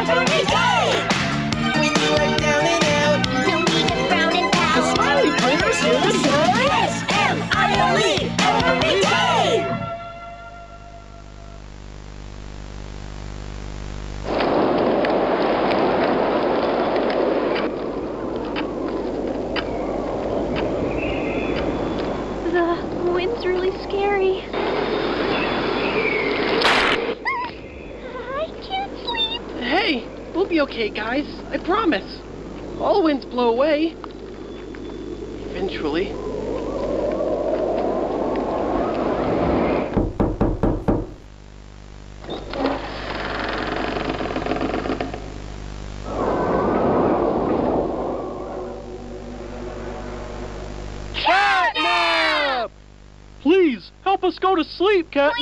every day. When you are down and out, No need to frown and pout. the Smiley Printer's here to say, S-M-I-L-E every day. The wind's really scary. I can't sleep. Hey, we'll be okay, guys. I promise. All winds blow away. Eventually. Catnap! Please, help us go to sleep, Cat.